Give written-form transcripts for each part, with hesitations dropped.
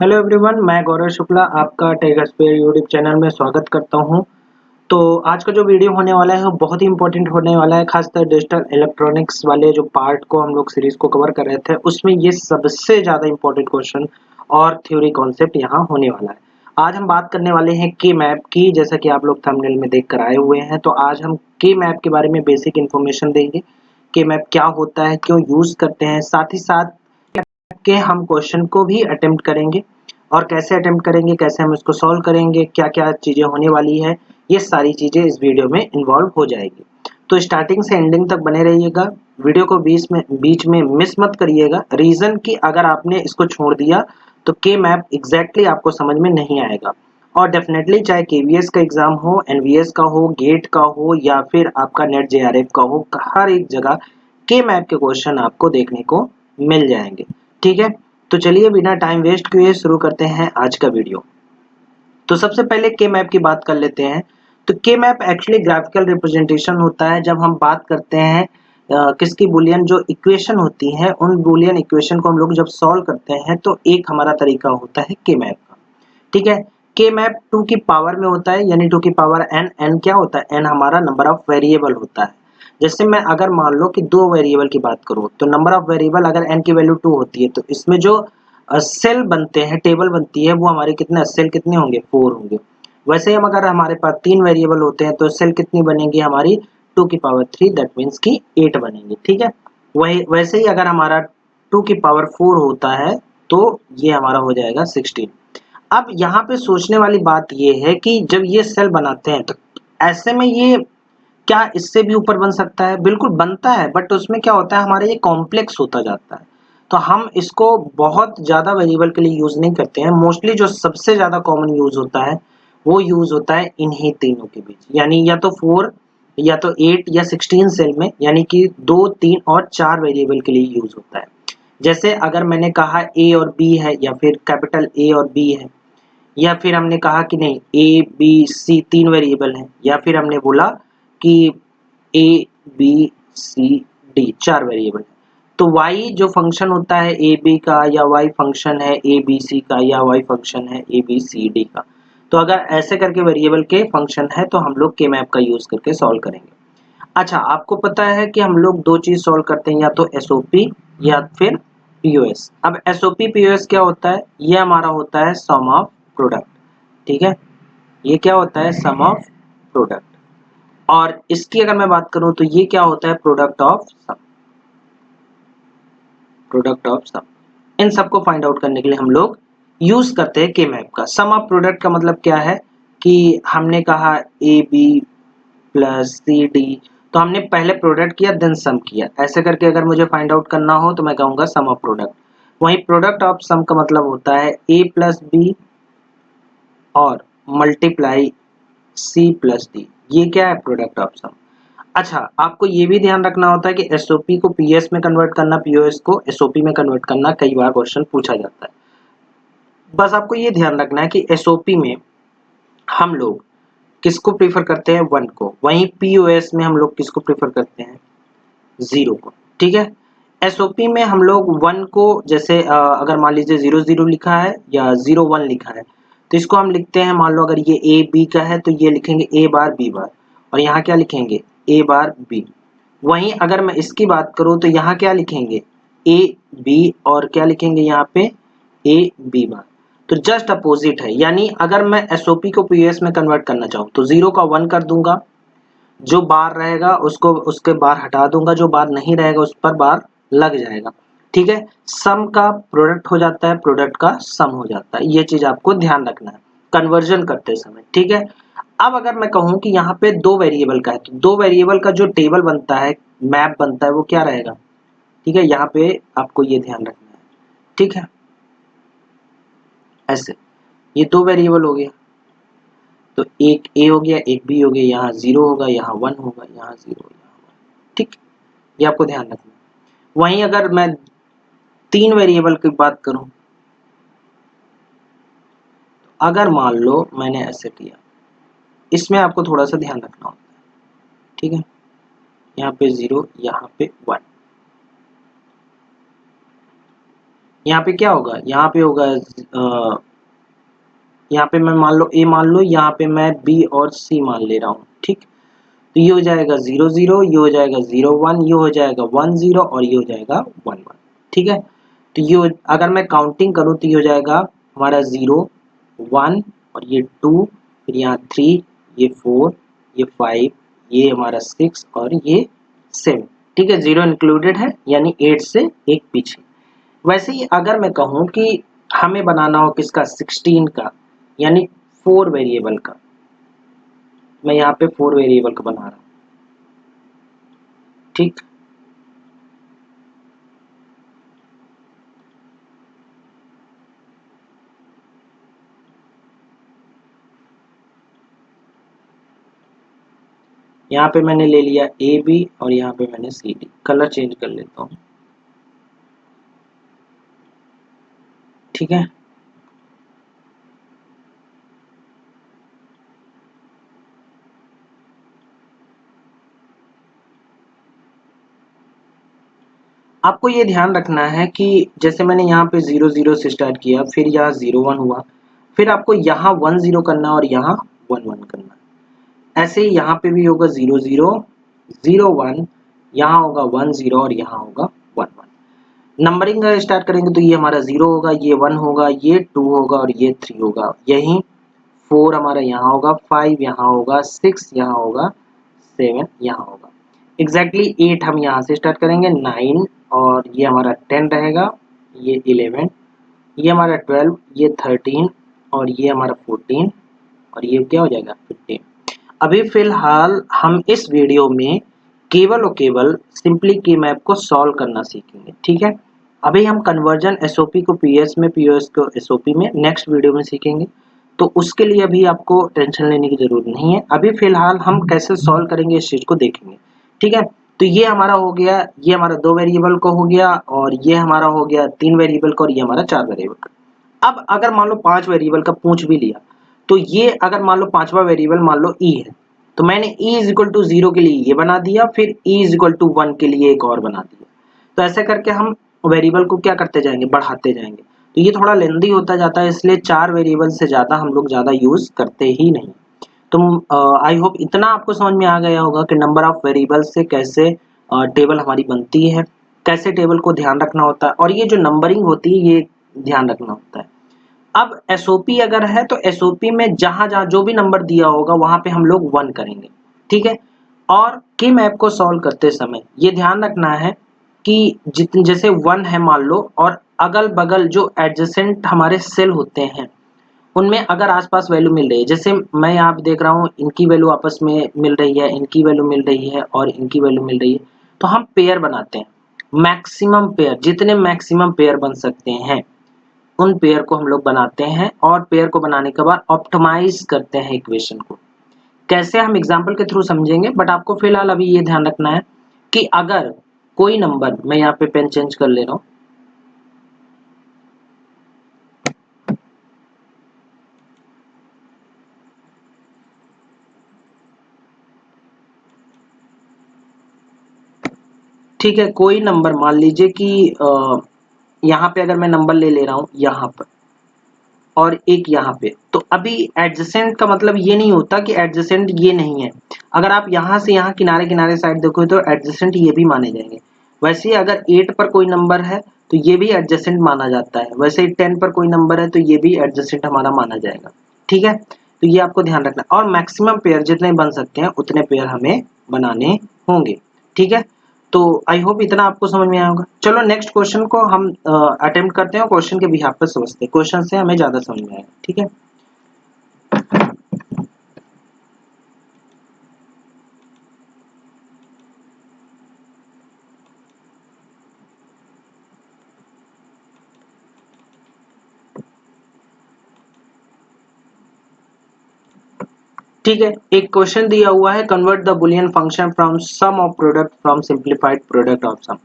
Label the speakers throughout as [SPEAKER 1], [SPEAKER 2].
[SPEAKER 1] Hello everyone, मैं गौरव शुक्ला आपका टेकस्पेयर YouTube channel में स्वागत करता हूं। तो आज का जो वीडियो होने वाला है वो बहुत ही इंपॉर्टेंट होने वाला है। खासकर डिजिटल इलेक्ट्रॉनिक्स वाले जो पार्ट को हम लोग सीरीज को कवर कर रहे थे उसमें ये सबसे ज़्यादा इंपॉर्टेंट क्वेश्चन और थ्योरी कॉन्सेप्ट यहाँ होने वाला है। आज हम बात करने वाले हैं के मैप की। जैसा कि आप लोग थंबनेल में देख कर आए हुए हैं, तो आज हम के मैप के बारे में बेसिक इन्फॉर्मेशन देंगे। के मैप क्या होता है, क्यों यूज़ करते हैं, साथ ही साथ के हम क्वेश्चन को भी अटेम्प्ट करेंगे और कैसे अटेम्प्ट करेंगे, कैसे हम इसको सॉल्व करेंगे, क्या क्या चीज़ें होने वाली है, ये सारी चीज़ें इस वीडियो में इन्वॉल्व हो जाएगी। तो स्टार्टिंग से एंडिंग तक बने रहिएगा। वीडियो को बीच में मिस मत करिएगा। रीज़न कि अगर आपने इसको छोड़ दिया तो के मैप एग्जैक्टली आपको समझ में नहीं आएगा। और डेफिनेटली चाहे केवीएस का एग्जाम हो, एनवीएस का हो, गेट का हो या फिर आपका नेट जेआरएफ का हो, हर एक जगह के मैप के क्वेश्चन आपको देखने को मिल जाएंगे। ठीक है, तो चलिए बिना टाइम वेस्ट किए शुरू करते हैं आज का वीडियो। तो सबसे पहले के मैप की बात कर लेते हैं। तो के मैप एक्चुअली ग्राफिकल रिप्रेजेंटेशन होता है। जब हम बात करते हैं किसकी बुलियन जो इक्वेशन होती है, उन बुलियन इक्वेशन को हम लोग जब सॉल्व करते हैं तो एक हमारा तरीका होता है के मैप का। ठीक है, के मैप 2 की पावर में होता है, यानी 2 की पावर n। n क्या होता है? n हमारा नंबर ऑफ वेरिएबल होता है। जैसे मैं अगर मान लो कि दो वेरिएबल की बात करूं तो नंबर ऑफ वेरिएबल अगर n की वैल्यू 2 होती है तो इसमें जो सेल बनते हैं, टेबल बनती है, वो हमारे कितने सेल कितने होंगे? 4 होंगे। वैसे हम अगर हमारे पास 3 वेरिएबल होते हैं तो सेल कितनी बनेंगी हमारी? 2 की पावर 3, दैट मीन्स की 8 बनेंगी। ठीक है, वही वैसे ही अगर हमारा 2 की पावर 4 होता है तो ये हमारा हो जाएगा 16। अब यहाँ पे सोचने वाली बात ये है कि जब ये सेल बनाते हैं तो ऐसे में ये क्या इससे भी ऊपर बन सकता है? बिल्कुल बनता है, बट उसमें क्या होता है, हमारा ये कॉम्प्लेक्स होता जाता है। तो हम इसको बहुत ज़्यादा वेरिएबल के लिए यूज़ नहीं करते हैं। मोस्टली जो सबसे ज़्यादा कॉमन यूज़ होता है वो यूज़ होता है इन्हीं तीनों के बीच, यानी या तो 4 या तो 8 या 16 सेल में, यानी कि 2, 3 और 4 वेरिएबल के लिए यूज़ होता है। जैसे अगर मैंने कहा ए और बी है, या फिर कैपिटल ए और बी है, या फिर हमने कहा कि नहीं ए बी सी 3 वेरिएबल हैं, या फिर हमने बोला कि A B C D 4 variable है, तो y जो फंक्शन होता है ए बी का, या y फंक्शन है ए बी सी का, या y फंक्शन है ए बी सी डी का। तो अगर ऐसे करके वेरिएबल के फंक्शन है तो हम लोग के मैप का यूज करके सॉल्व करेंगे। अच्छा, आपको पता है कि हम लोग दो चीज सॉल्व करते हैं, या तो एसओपी या फिर पीओएस। अब एसओपी पीओएस क्या होता है? ये हमारा होता है सम ऑफ प्रोडक्ट। ठीक है, ये क्या होता है? सम ऑफ प्रोडक्ट। और इसकी अगर मैं बात करूं तो ये क्या होता है? Product of sum. Product of sum, इन सबको फाइंड आउट करने के लिए हम लोग यूज करते हैं के मैप का। सम ऑफ प्रोडक्ट का मतलब क्या है कि हमने कहा A B plus C D, तो हमने पहले प्रोडक्ट किया देन सम किया। ऐसे करके अगर मुझे फाइंड आउट करना हो तो मैं कहूंगा सम ऑफ प्रोडक्ट। वहीं प्रोडक्ट ऑफ सम का मतलब होता है ए प्लस बी और मल्टीप्लाई सी प्लस डी। ये क्या है? प्रोडक्ट ऑफ सम। अच्छा, आपको ये भी ध्यान रखना होता है कि एसओपी को पीएस में कन्वर्ट करना, पीओएस को एसओपी में कन्वर्ट करना, कई बार क्वेश्चन पूछा जाता है। बस आपको ये ध्यान रखना है कि एसओपी में हम लोग किसको प्रीफर करते हैं? 1 को। वहीं पीओएस में हम लोग किसको प्रीफर करते हैं? 0 को। ठीक है, एसओपी में हम लोग 1 को, जैसे अगर मान लीजिए 0 0 लिखा है या 0 1 लिखा है, तो इसको हम लिखते हैं, मान लो अगर ये ए बी का है तो ये लिखेंगे ए बार बी बार, और यहाँ क्या लिखेंगे? ए बार बी। वहीं अगर मैं इसकी बात करूं तो यहाँ क्या लिखेंगे? ए बी, और क्या लिखेंगे यहाँ पे? A B bar. तो जस्ट अपोजिट है, यानी अगर मैं एसओपी को पीएस में कन्वर्ट करना चाहूँ तो 0 का 1 कर दूंगा, जो बार रहेगा उसको उसके बार हटा दूंगा, जो बार नहीं रहेगा उस पर बार लग जाएगा। ठीक है, सम का प्रोडक्ट हो जाता है, प्रोडक्ट का सम हो जाता है। ये चीज आपको ध्यान रखना है कन्वर्जन करते समय। ठीक है, अब अगर मैं कहूं कि यहाँ पे दो वेरिएबल का है तो दो वेरिएबल का जो टेबल बनता है, मैप बनता है, वो क्या रहेगा? ठीक है, यहाँ पे आपको ये ध्यान रखना है। ठीक है, ऐसे ये दो वेरिएबल हो गया, तो एक ए हो गया, एक बी हो गया, यहाँ 0 होगा, यहाँ 1 होगा, यहाँ 0, यहाँ 1। ठीक, ये आपको ध्यान रखना है। वहीं अगर मैं तीन वेरिएबल की बात करूं, अगर मान लो मैंने ऐसे किया, इसमें आपको थोड़ा सा ध्यान रखना होगा। ठीक है, यहाँ पे 0, यहाँ पे 1। यहाँ पे क्या होगा, यहाँ पे होगा यहाँ पे मैं मान लो ए मान लो, यहाँ पे मैं बी और सी मान ले रहा हूँ, ठीक। तो ये हो जाएगा 0 0, ये हो जाएगा 0 1, ये हो जाएगा 1 0 और ये हो जाएगा 1 1, ठीक है। तो ये अगर मैं काउंटिंग करूँ तो ये हो जाएगा हमारा 0 1 और ये 2, फिर यहाँ 3, ये 4, ये 5, ये हमारा 6 और ये 7, ठीक है। 0 इंक्लूडेड है यानी 8 से एक पीछे। वैसे ही अगर मैं कहूँ कि हमें बनाना हो किसका 16 का, यानी 4 वेरिएबल का, मैं यहाँ पे 4 वेरिएबल का बना रहा हूँ, ठीक। यहाँ पे मैंने ले लिया ए बी और यहाँ पे मैंने सी डी। कलर चेंज कर लेता हूँ, ठीक है। आपको ये ध्यान रखना है कि जैसे मैंने यहाँ पे 0 0 से स्टार्ट किया, फिर यहाँ 0 1 हुआ, फिर आपको यहाँ 1 0 करना और यहाँ 1 1 करना। ऐसे ही यहाँ पे भी होगा 0 0 0 1, यहाँ होगा 1 0 और यहाँ होगा 1 1। नंबरिंग का स्टार्ट करेंगे तो ये हमारा 0 होगा, ये 1 होगा, ये 2 होगा और ये 3 होगा। यही 4 हमारा यहाँ होगा, 5 यहाँ होगा, 6 यहाँ होगा, 7 यहाँ होगा। एग्जैक्टली 8 हम यहाँ से स्टार्ट करेंगे, 9 और ये हमारा 10 रहेगा, ये 11, ये हमारा 12, ये 13 और ये हमारा 14 और ये क्या हो जाएगा 15। अभी फिलहाल हम इस वीडियो में केवल और केवल सिंपली की मैप को सॉल्व करना सीखेंगे, ठीक है। अभी हम कन्वर्जन एसओपी को पीएस में, पीओएस को एसओपी में नेक्स्ट वीडियो में सीखेंगे, तो उसके लिए अभी आपको टेंशन लेने की जरूरत नहीं है। अभी फिलहाल हम कैसे सॉल्व करेंगे इस चीज को देखेंगे, ठीक है। तो ये हमारा हो गया, ये हमारा 2 वेरिएबल का हो गया और ये हमारा हो गया 3 वेरिएबल का और ये हमारा 4 वेरिएबल का। अब अगर मान लो 5 वेरिएबल का पूछ भी लिया, तो ये अगर मान लो पांचवा वेरिएबल मान लो ई है, तो मैंने e इज इक्वल टू 0 के लिए ये बना दिया, फिर e इज इक्वल टू 1 के लिए एक और बना दिया। तो ऐसे करके हम वेरिएबल को क्या करते जाएंगे, बढ़ाते जाएंगे। तो ये थोड़ा लेंदी होता जाता है, इसलिए 4 वेरिएबल से ज़्यादा हम लोग ज़्यादा यूज़ करते ही नहीं। तो आई होप इतना आपको समझ में आ गया होगा कि नंबर ऑफ वेरिएबल से कैसे टेबल हमारी बनती है, कैसे टेबल को ध्यान रखना होता है और ये जो नंबरिंग होती है ये ध्यान रखना होता है। अब एसओपी अगर है तो एसओपी में जहां जहां जो भी नंबर दिया होगा वहां पे हम लोग 1 करेंगे, ठीक है। और की मैप को सॉल्व करते समय ये ध्यान रखना है कि जितने जैसे 1 है मान लो और अगल बगल जो एडजेसेंट हमारे सेल होते हैं उनमें अगर आसपास वैल्यू मिल रही है, जैसे मैं यहाँ पे देख रहा हूँ इनकी वैल्यू आपस में मिल रही है, इनकी वैल्यू मिल रही है और इनकी वैल्यू मिल रही है, तो हम पेयर बनाते हैं। मैक्सिमम पेयर, जितने मैक्सिमम पेयर बन सकते हैं उन पेयर को हम लोग बनाते हैं और पेयर को बनाने के बाद ऑप्टिमाइज करते हैं इक्वेशन को। कैसे हम एग्जांपल के थ्रू समझेंगे, बट आपको फिलहाल अभी ये ध्यान रखना है कि अगर कोई नंबर, मैं यहाँ पे पेन चेंज कर ले रहा हूँ, ठीक है। कोई नंबर मान लीजिए कि यहाँ पे अगर मैं नंबर ले रहा हूँ यहाँ पर और एक यहाँ पे, तो अभी एडजेसेंट का मतलब ये नहीं होता कि एडजेसेंट ये नहीं है। अगर आप यहाँ से यहाँ किनारे किनारे साइड देखो तो एडजेसेंट ये भी माने जाएंगे। वैसे ही अगर 8 पर कोई नंबर है तो ये भी एडजेसेंट माना जाता है, वैसे ही 10 पर कोई नंबर है तो ये भी एडजेसेंट हमारा माना जाएगा, ठीक है। तो ये आपको ध्यान रखना और मैक्सिमम पेयर जितने बन सकते हैं उतने पेयर हमें बनाने होंगे, ठीक है। तो आई होप इतना आपको समझ में आया होगा। चलो नेक्स्ट क्वेश्चन को हम अटेम्प्ट करते हैं, क्वेश्चन के बिहाफ पर समझते हैं, क्वेश्चन से हमें ज्यादा समझ में आएगा, ठीक है। ठीक है, एक क्वेश्चन दिया हुआ है, convert the Boolean function from sum of product from simplified product of sum.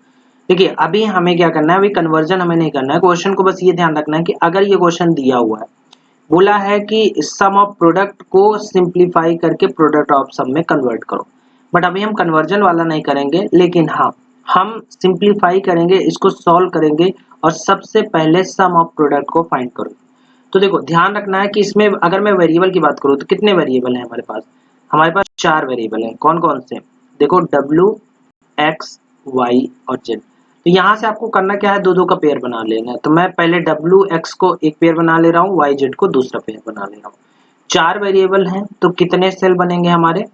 [SPEAKER 1] देखिए अभी हमें क्या करना है, अभी कन्वर्जन हमें नहीं करना है, क्वेश्चन को बस ये ध्यान रखना है कि अगर ये क्वेश्चन दिया हुआ है, बोला है कि सम ऑफ प्रोडक्ट को सिंप्लीफाई करके प्रोडक्ट ऑफ सम में कन्वर्ट करो, बट अभी हम कन्वर्जन वाला नहीं करेंगे, लेकिन हाँ हम सिंप्लीफाई करेंगे, इसको सॉल्व करेंगे और सबसे पहले सम ऑफ प्रोडक्ट को फाइंड करो। तो देखो ध्यान रखना है कि इसमें अगर मैं वेरिएबल की बात करूँ तो कितने वेरिएबल हैं हमारे पास? हमारे पास 4 वेरिएबल हैं। कौन कौन से? देखो W, X, Y और Z। तो यहाँ से आपको करना क्या है, दो दो का पेयर बना लेना है। तो मैं पहले W, X को एक पेयर बना ले रहा हूँ, Y, Z को दूसरा पेयर बना ले रहा हूँ। 4 वेरिएबल हैं तो कितने सेल बनेंगे हमारे?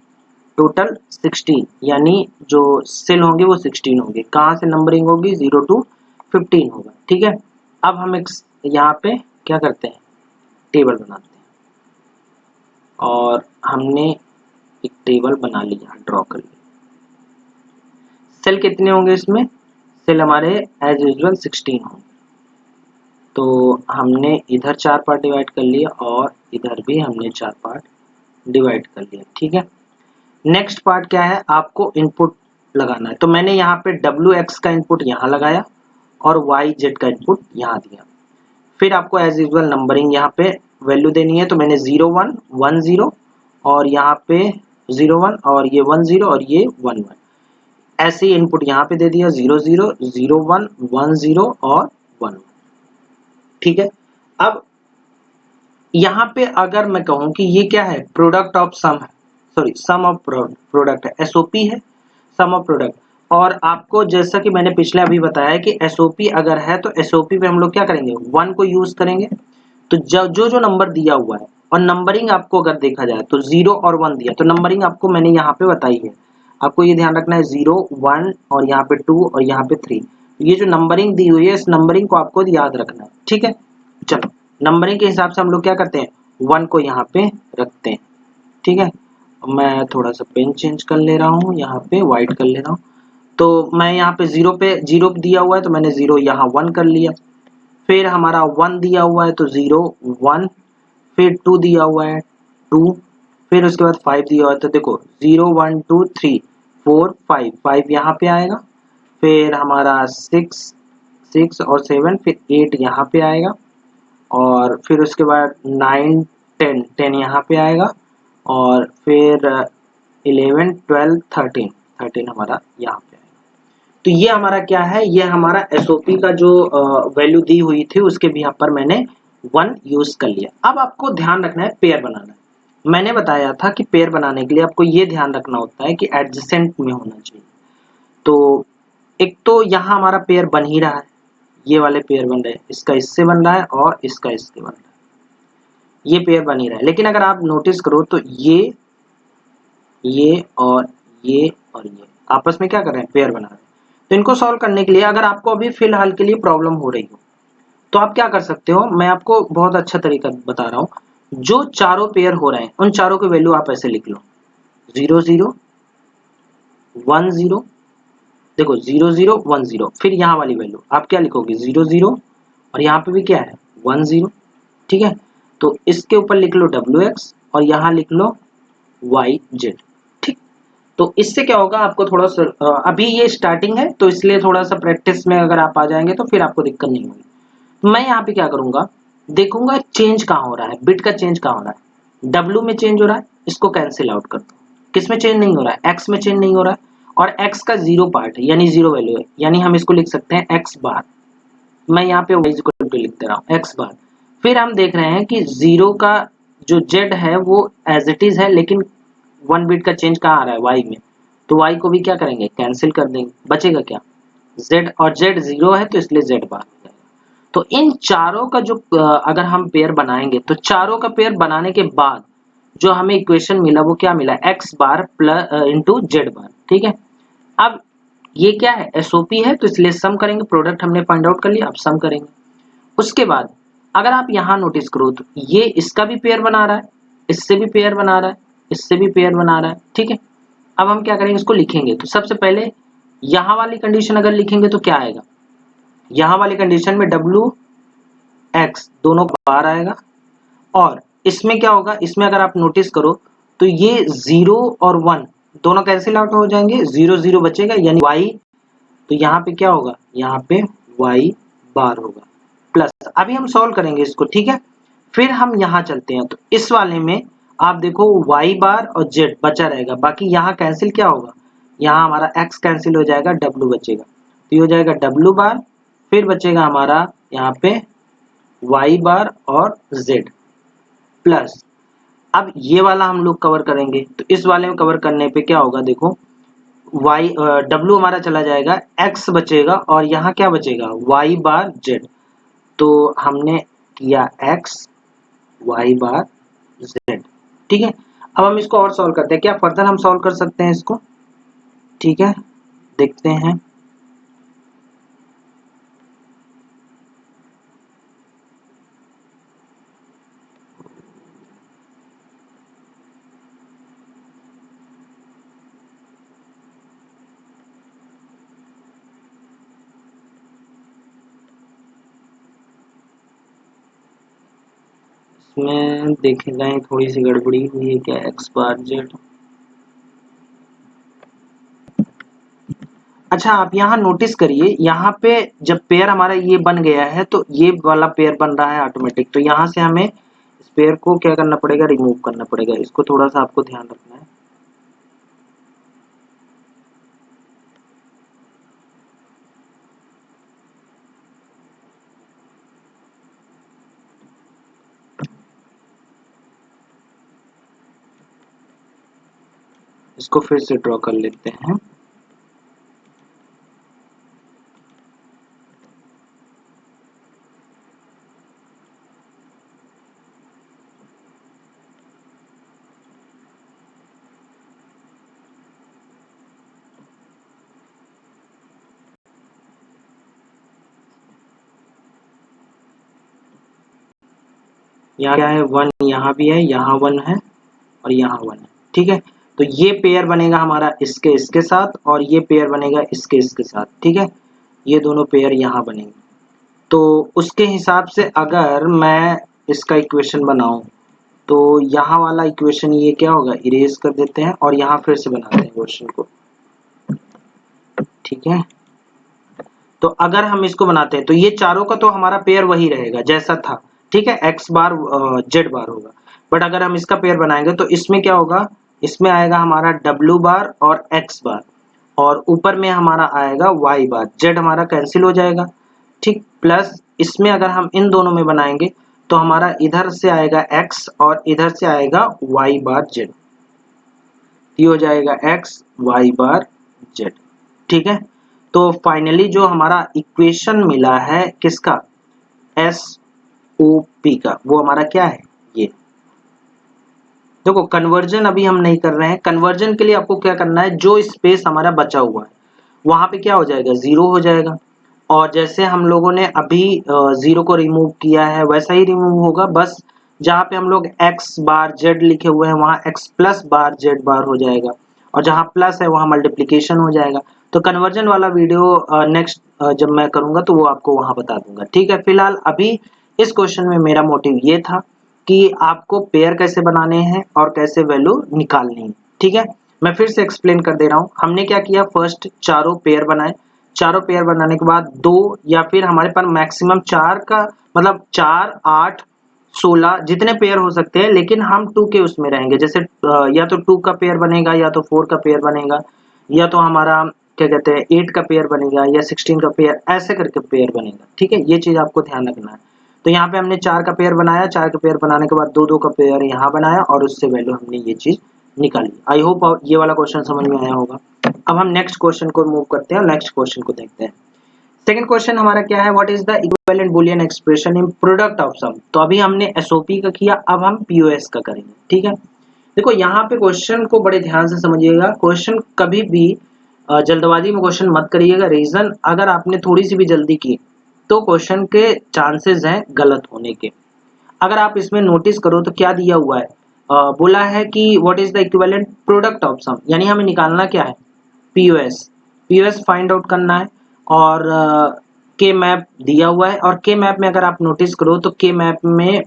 [SPEAKER 1] टोटल 16, यानी जो सेल होंगे वो 16 होंगे। कहाँ से नंबरिंग होगी? 0 to 15 होगा। ठीक है, अब हम एक यहाँ पे क्या करते हैं, टेबल बनाते हैं। और हमने एक टेबल बना लिया, ड्रॉ कर लिया। सेल कितने होंगे इसमें? सेल हमारे एज यूजुअल 16 होंगे। तो हमने इधर 4 पार्ट डिवाइड कर लिया और इधर भी हमने 4 पार्ट डिवाइड कर लिया। ठीक है, नेक्स्ट पार्ट क्या है, आपको इनपुट लगाना है। तो मैंने यहाँ पे WX का इनपुट यहाँ लगाया और YZ का इनपुट यहाँ दिया। फिर आपको एज यूजुअल नंबरिंग यहाँ पे वैल्यू देनी है। तो मैंने 0 1 1 0 और यहाँ पे 0 1 और ये 1 0 और ये 1 1, ऐसे ही इनपुट यहाँ पे दे दिया 0 0 0 1 1 0 और 1 1। ठीक है, अब यहाँ पे अगर मैं कहूँ कि ये क्या है, प्रोडक्ट ऑफ सम है, सॉरी सम ऑफ प्रोडक्ट है, एसओपी है, सम ऑफ प्रोडक्ट। और आपको जैसा कि मैंने पिछले अभी बताया कि एसओपी अगर है तो एसओपी पे हम लोग क्या करेंगे, 1 को यूज करेंगे। तो जो जो नंबर दिया हुआ है और नंबरिंग आपको अगर देखा जाए तो 0 और 1 दिया, तो नंबरिंग आपको मैंने यहाँ पे बताई है। आपको ये ध्यान रखना है 0 1 और यहाँ पे 2 और यहाँ पे 3, ये जो नंबरिंग दी हुई है इस नंबरिंग को आपको याद रखना है। ठीक है, चलो नंबरिंग के हिसाब से हम लोग क्या करते हैं, 1 को यहाँ पे रखते हैं। ठीक है, मैं थोड़ा सा पेन चेंज कर ले रहा हूँ, यहाँ पे व्हाइट कर ले रहा हूँ। तो मैं यहाँ पे 0 पे 0 दिया हुआ है तो मैंने 0 यहाँ 1 कर लिया। फिर हमारा 1 दिया हुआ है तो 0 1, फिर 2 दिया हुआ है 2, फिर उसके बाद 5 दिया हुआ है तो देखो 0 1 2 3 4 5, 5 यहाँ पे आएगा। फिर हमारा 6 और 7, फिर 8 यहाँ पे आएगा। और फिर उसके बाद 9 10 यहाँ पे आएगा। और फिर 11 12 13 हमारा यहाँ पे आएगा। तो ये हमारा क्या है, ये हमारा एसओपी का जो वैल्यू दी हुई थी उसके भी यहाँ पर मैंने 1 यूज कर लिया। अब आपको ध्यान रखना है पेयर बनाना है। मैंने बताया था कि पेयर बनाने के लिए आपको ये ध्यान रखना होता है कि एडजेसेंट में होना चाहिए। तो एक तो यहाँ हमारा पेयर बन ही रहा है, ये वाले पेयर बन रहे हैं, इसका इससे बन रहा है और इसका इससे बन रहा है, ये पेयर बन ही रहा है। लेकिन अगर आप नोटिस करो तो ये और ये और ये आपस में क्या कर रहे हैं, पेयर बना रहे हैं। तो इनको सॉल्व करने के लिए अगर आपको अभी फिलहाल के लिए प्रॉब्लम हो रही हो तो आप क्या कर सकते हो, मैं आपको बहुत अच्छा तरीका बता रहा हूँ। जो चारों पेयर हो रहे हैं उन चारों की वैल्यू आप ऐसे लिख लो, 0 0 1 0, देखो 0 0 1 0, फिर यहाँ वाली वैल्यू आप क्या लिखोगे 0 0 और यहाँ पे भी क्या है 1 0। ठीक है, तो इसके ऊपर लिख लो WX और यहाँ लिख लो YZ। ठीक, तो इससे क्या होगा, आपको थोड़ा सा अभी ये स्टार्टिंग है तो इसलिए थोड़ा सा प्रैक्टिस में अगर आप आ जाएंगे तो फिर आपको दिक्कत नहीं होगी। तो मैं यहाँ पे क्या करूंगा, देखूंगा चेंज कहाँ हो रहा है, बिट का चेंज कहाँ हो रहा है, W में चेंज हो रहा है, इसको कैंसिल आउट कर दो। किस में चेंज नहीं हो रहा है, X में चेंज नहीं हो रहा है, और X का 0 पार्ट है यानी 0 वैल्यू है, यानी हम इसको लिख सकते हैं X बार। मैं यहाँ पे y इक्वल टू लिख दे रहा हूँ X बार। फिर हम देख रहे हैं कि 0 का जो Z है वो एज इट इज है, लेकिन 1 बिट का चेंज कहाँ आ रहा है, Y में। तो Y को भी क्या करेंगे, कैंसिल कर देंगे, बचेगा क्या, Z, और Z 0 है तो इसलिए Z बार हो जाएगा। तो इन चारों का जो अगर हम पेयर बनाएंगे तो चारों का पेयर बनाने के बाद जो हमें इक्वेशन मिला वो क्या मिला, X बार प्लस इंटू Z बार। ठीक है, अब ये क्या है, एसओपी है तो इसलिए सम करेंगे, प्रोडक्ट हमने फाइंड आउट कर लिया, अब सम करेंगे। उसके बाद अगर आप यहाँ नोटिस करो तो ये इसका भी पेयर बना रहा है, इससे भी पेयर बना रहा है, इससे भी पेयर बना रहा है। ठीक है, अब हम क्या करेंगे, इसको लिखेंगे। तो सबसे पहले यहाँ वाली कंडीशन अगर लिखेंगे तो क्या आएगा, यहाँ वाली कंडीशन में WX दोनों बार आएगा। और इसमें क्या होगा, इसमें अगर आप नोटिस करो तो ये 0 और 1 दोनों कैंसिल आउट हो जाएंगे, 0 0 बचेगा यानी Y। तो यहाँ पे क्या होगा, यहाँ पे Y बार होगा प्लस। अभी हम सॉल्व करेंगे इसको। ठीक है, फिर हम यहाँ चलते हैं। तो इस वाले में आप देखो Y बार और Z बचा रहेगा, बाकी यहाँ कैंसिल क्या होगा, यहाँ हमारा x कैंसिल हो जाएगा, w बचेगा, तो ये हो जाएगा w बार, फिर बचेगा हमारा यहाँ पे y बार और z प्लस। अब ये वाला हम लोग कवर करेंगे, तो इस वाले में कवर करने पे क्या होगा, देखो w हमारा चला जाएगा, x बचेगा और यहाँ क्या बचेगा, y बार z। तो हमने किया x y बार z, ठीक है। अब हम इसको और सॉल्व करते हैं, क्या फर्दर हम सॉल्व कर सकते हैं इसको, ठीक है, देखते हैं। इसमें देखेंगे थोड़ी सी गड़बड़ी हुई है, क्या x बार z। अच्छा आप यहाँ नोटिस करिए, यहाँ पे जब पेयर हमारा ये बन गया है तो ये वाला पेयर बन रहा है ऑटोमेटिक, तो यहाँ से हमें इस पेयर को क्या करना पड़ेगा, रिमूव करना पड़ेगा। इसको थोड़ा सा आपको ध्यान रखना है। इसको फिर से ड्रॉ कर लेते हैं। यहाँ क्या है, 1 यहाँ भी है, यहाँ 1 है और यहाँ 1 है, ठीक है। तो ये पेयर बनेगा हमारा इसके इसके साथ और ये पेयर बनेगा इसके इसके साथ, ठीक है। ये दोनों पेयर यहाँ बनेंगे। तो उसके हिसाब से अगर मैं इसका इक्वेशन बनाऊं तो यहाँ वाला इक्वेशन ये क्या होगा, इरेज कर देते हैं और यहाँ फिर से बनाते हैं क्वेश्चन को, ठीक है। तो अगर हम इसको बनाते हैं तो ये चारों का तो हमारा पेयर वही रहेगा जैसा था, ठीक है, x बार z बार होगा। बट अगर हम इसका पेयर बनाएंगे तो इसमें क्या होगा, इसमें आएगा हमारा w बार और x बार और ऊपर में हमारा आएगा y बार, z हमारा कैंसिल हो जाएगा, ठीक। प्लस इसमें अगर हम इन दोनों में बनाएंगे तो हमारा इधर से आएगा x और इधर से आएगा y बार z, ये हो जाएगा x y बार z, ठीक है। तो फाइनली जो हमारा इक्वेशन मिला है किसका, एस ओ पी का, वो हमारा क्या है, ये देखो। कन्वर्जन अभी हम नहीं कर रहे हैं, कन्वर्जन के लिए आपको क्या करना है, जो स्पेस हमारा बचा हुआ है वहां पे क्या हो जाएगा, जीरो हो जाएगा। और जैसे हम लोगों ने अभी जीरो को रिमूव किया है वैसा ही रिमूव होगा, बस जहां पे हम लोग x बार z लिखे हुए हैं वहां x प्लस बार z बार हो जाएगा और जहां प्लस है वहां मल्टीप्लीकेशन हो जाएगा। तो कन्वर्जन वाला वीडियो नेक्स्ट जब मैं करूंगा तो वो आपको वहां बता दूंगा, ठीक है। फिलहाल अभी इस क्वेश्चन में मेरा मोटिव ये था कि आपको पेयर कैसे बनाने हैं और कैसे वैल्यू निकालनी है, ठीक है। मैं फिर से एक्सप्लेन कर दे रहा हूं, हमने क्या किया, फर्स्ट चारों पेयर बनाए, चारों पेयर बनाने के बाद दो या फिर हमारे पास मैक्सिमम चार का मतलब 4 8 16 जितने पेयर हो सकते हैं, लेकिन हम 2 के उसमें रहेंगे। जैसे या तो 2 का पेयर बनेगा या तो 4 का पेयर बनेगा या तो हमारा क्या कहते हैं 8 का पेयर बनेगा या 16 का पेयर, ऐसे करके पेयर बनेगा, ठीक है। ये चीज आपको ध्यान रखना है। तो यहाँ पे हमने 4 का पेयर बनाया, 4 का पेयर बनाने के बाद 2 2 का पेयर यहाँ बनाया और उससे वैल्यू हमने ये चीज निकाली। आई होप ये वाला क्वेश्चन समझ में आया होगा। अब हम नेक्स्ट क्वेश्चन को मूव करते हैं, नेक्स्ट क्वेश्चन को देखते हैं। सेकंड क्वेश्चन हमारा क्या है, what is the equivalent Boolean expression in product of sum. तो अभी हमने एसओपी का किया, अब हम पीओएस का करेंगे, ठीक है। देखो यहाँ पे क्वेश्चन को बड़े ध्यान से समझिएगा, क्वेश्चन कभी भी जल्दबाजी में क्वेश्चन मत करिएगा। रीजन, अगर आपने थोड़ी सी भी जल्दी की तो क्वेश्चन के चांसेस हैं गलत होने के। अगर आप इसमें नोटिस करो तो क्या दिया हुआ है, बोला है कि what is the equivalent product of sum, यानी हमें निकालना क्या है, पीओएस। पीओएस फाइंड आउट करना है और के मैप दिया हुआ है। और के मैप में अगर आप नोटिस करो तो के मैप में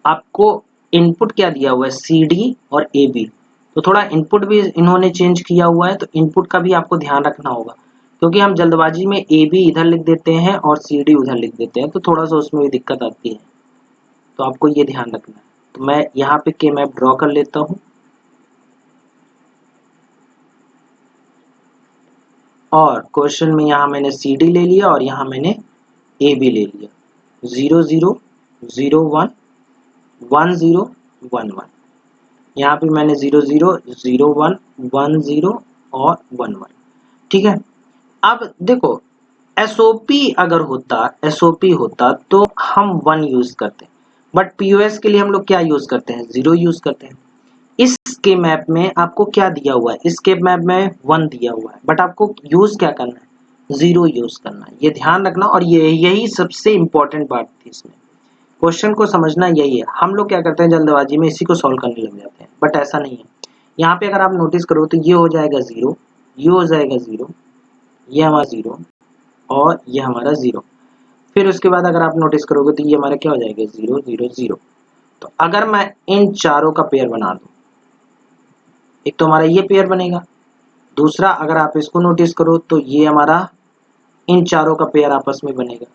[SPEAKER 1] आपको इनपुट क्या दिया हुआ है, सी डी और ए बी। तो थोड़ा इनपुट भी इन्होंने चेंज किया हुआ है, तो इनपुट का भी आपको ध्यान रखना होगा, क्योंकि हम जल्दबाजी में ए बी इधर लिख देते हैं और सी डी उधर लिख देते हैं, तो थोड़ा सा उसमें भी दिक्कत आती है। तो आपको ये ध्यान रखना है। तो मैं यहाँ पे के मैप ड्रॉ कर लेता हूँ। और क्वेश्चन में यहाँ मैंने सी डी ले लिया और यहाँ मैंने ए बी ले लिया। 0 0 0 1 1 0 1 1, यहाँ पे मैंने 0 0 0 1 1 0 और 1 1। ठीक है, अब देखो एसओपी अगर होता, एसओपी होता तो हम 1 यूज करते, बट पीओएस के लिए हम लोग क्या यूज करते हैं, 0 यूज करते हैं। इस के मैप में आपको क्या दिया हुआ है, इस के मैप में 1 दिया हुआ है, बट आपको यूज क्या करना है, 0 यूज करना है। ये ध्यान रखना, और ये यही सबसे इंपॉर्टेंट बात थी इसमें। क्वेश्चन को समझना यही है। हम लोग क्या करते हैं जल्दबाजी में इसी को सॉल्व करने लग जाते हैं, बट ऐसा नहीं है। यहाँ पे अगर आप नोटिस करो तो ये हो जाएगा 0, ये हो जाएगा 0, ये हमारा 0 और ये हमारा 0। फिर उसके बाद अगर आप नोटिस करोगे तो ये हमारा क्या हो जाएगा, 0 0 0। तो अगर मैं इन चारों का पेयर बना दूं, एक तो हमारा ये पेयर बनेगा, दूसरा अगर आप इसको नोटिस करो तो ये हमारा इन चारों का पेयर आपस में बनेगा।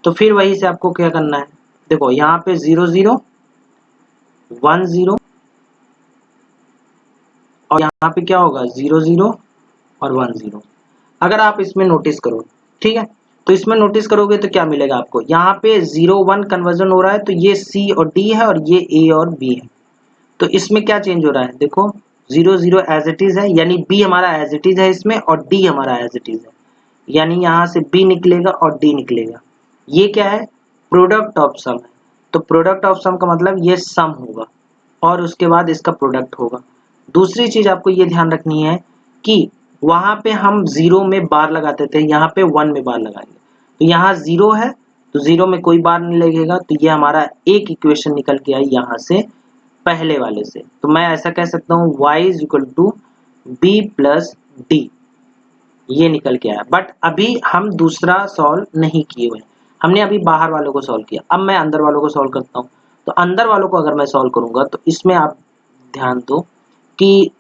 [SPEAKER 1] तो फिर वही से आपको क्या करना है, देखो यहाँ पे 0 0 1 0 और यहाँ पे क्या होगा 0 0 और 1 0। अगर आप इसमें नोटिस करो, ठीक है, तो इसमें नोटिस करोगे तो क्या मिलेगा आपको, यहाँ पे 0 1 कन्वर्जन हो रहा है, तो ये सी और डी है और ये ए और बी है। तो इसमें क्या चेंज हो रहा है, देखो 0 0 एज इट इज है, यानी बी हमारा एज इट इज है इसमें, और डी हमारा एज इट इज है, यानी यहाँ से बी निकलेगा और डी निकलेगा। ये क्या है, प्रोडक्ट ऑफ सम है। तो प्रोडक्ट ऑफ सम का मतलब ये सम होगा और उसके बाद इसका प्रोडक्ट होगा। दूसरी चीज आपको ये ध्यान रखनी है कि वहां पे हम 0 में बार लगाते थे, यहाँ पे 1 में बार लगाएंगे। तो यहाँ 0 है तो 0 में कोई बार नहीं लगेगा, तो ये हमारा एक इक्वेशन निकल के आई यहाँ से पहले वाले से। तो मैं ऐसा कह सकता हूँ y is equal to B plus D, ये निकल के आया। बट अभी हम दूसरा सॉल्व नहीं किए हुए, हमने अभी बाहर वालों को सॉल्व किया। अब मैं अंदर वालों को सॉल्व करता हूँ। तो अंदर वालों को अगर मैं सॉल्व करूंगा तो इसमें आप ध्यान दो कि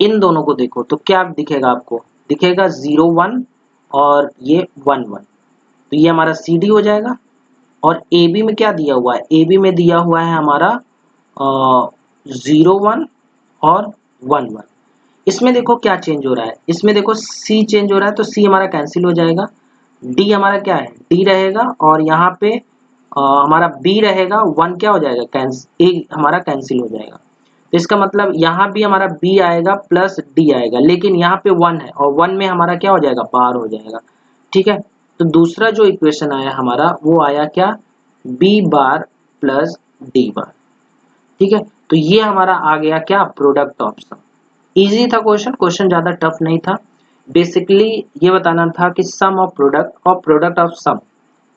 [SPEAKER 1] इन दोनों को देखो तो क्या दिखेगा, आपको दिखेगा 0 1 और ये 1 1। तो ये हमारा सी डी हो जाएगा। और ए बी में क्या दिया हुआ है, ए बी में दिया हुआ है हमारा 0 1 और 1 1। इसमें देखो क्या चेंज हो रहा है, इसमें देखो सी चेंज हो रहा है, तो सी हमारा कैंसिल हो जाएगा। डी हमारा क्या है, डी रहेगा, और यहाँ पे हमारा बी रहेगा, 1 क्या हो जाएगा, कैंसिल, ए हमारा कैंसिल हो जाएगा। तो इसका मतलब यहाँ भी हमारा बी आएगा प्लस डी आएगा, लेकिन यहाँ पे 1 है और 1 में हमारा क्या हो जाएगा, बार हो जाएगा। ठीक है, तो दूसरा जो इक्वेशन आया हमारा वो आया क्या, B bar plus D bar. ठीक है, तो ये हमारा आ गया क्या, प्रोडक्ट ऑफ सम। इजी था क्वेश्चन, क्वेश्चन ज्यादा टफ नहीं था। बेसिकली ये बताना था कि सम ऑफ प्रोडक्ट और प्रोडक्ट ऑफ सम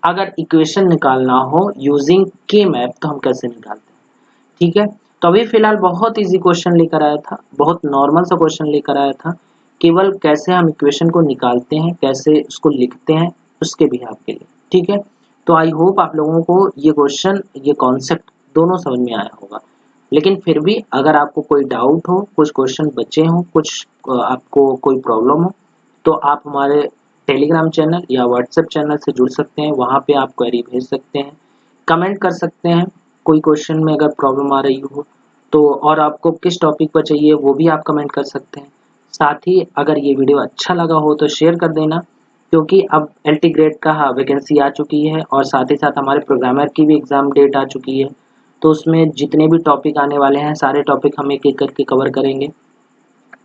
[SPEAKER 1] अगर इक्वेशन निकालना हो यूजिंग के मैप तो हम कैसे निकालते हैं। ठीक है, तो अभी फिलहाल बहुत इजी क्वेश्चन लेकर आया था, बहुत नॉर्मल सा क्वेश्चन लेकर आया था। केवल कैसे हम इक्वेशन को निकालते हैं, कैसे उसको लिखते हैं, उसके भी आपके लिए। ठीक है, तो आई होप आप लोगों को ये क्वेश्चन, ये कॉन्सेप्ट दोनों समझ में आया होगा। लेकिन फिर भी अगर आपको कोई डाउट हो, कुछ क्वेश्चन बचे हों, कुछ आपको कोई प्रॉब्लम हो, तो आप हमारे टेलीग्राम चैनल या व्हाट्सएप चैनल से जुड़ सकते हैं। वहाँ पे आप क्वेरी भेज सकते हैं, कमेंट कर सकते हैं, कोई क्वेश्चन में अगर प्रॉब्लम आ रही हो तो, और आपको किस टॉपिक पर चाहिए वो भी आप कमेंट कर सकते हैं। साथ ही अगर ये वीडियो अच्छा लगा हो तो शेयर कर देना, क्योंकि अब एलटी ग्रेड का वैकेंसी आ चुकी है और साथ ही साथ हमारे प्रोग्रामर की भी एग्ज़ाम डेट आ चुकी है। तो उसमें जितने भी टॉपिक आने वाले हैं सारे टॉपिक हम एक एक करके कवर करेंगे।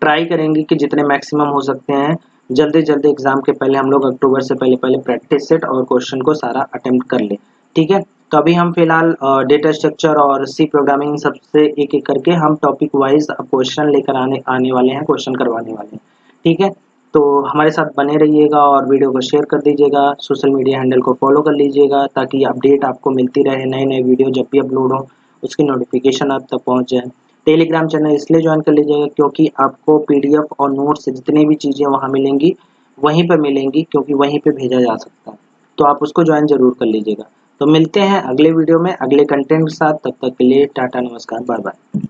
[SPEAKER 1] ट्राई करेंगे कि जितने मैक्सिमम हो सकते हैं जल्दी जल्दी एग्जाम के पहले हम लोग अक्टूबर से पहले पहले प्रैक्टिस सेट और क्वेश्चन को सारा अटेम्प्ट कर ले। ठीक है, तो अभी हम फिलहाल डेटा स्ट्रक्चर और सी प्रोग्रामिंग सबसे एक एक करके हम टॉपिक वाइज क्वेश्चन लेकर आने वाले हैं, क्वेश्चन करवाने वाले हैं। ठीक है, तो हमारे साथ बने रहिएगा और वीडियो को शेयर कर दीजिएगा, सोशल मीडिया हैंडल को फॉलो कर लीजिएगा ताकि अपडेट आपको मिलती रहे, नए नए वीडियो जब भी अपलोड हो उसकी नोटिफिकेशन आप तक पहुंच जाए। टेलीग्राम चैनल इसलिए ज्वाइन कर लीजिएगा क्योंकि आपको पीडीएफ और नोट्स जितनी भी चीज़ें वहाँ मिलेंगी वहीं पर मिलेंगी, क्योंकि वहीं पे भेजा जा सकता है। तो आप उसको ज्वाइन जरूर कर लीजिएगा। तो मिलते हैं अगले वीडियो में अगले कंटेंट के साथ, तब तक के लिए टाटा, नमस्कार, बाय बाय।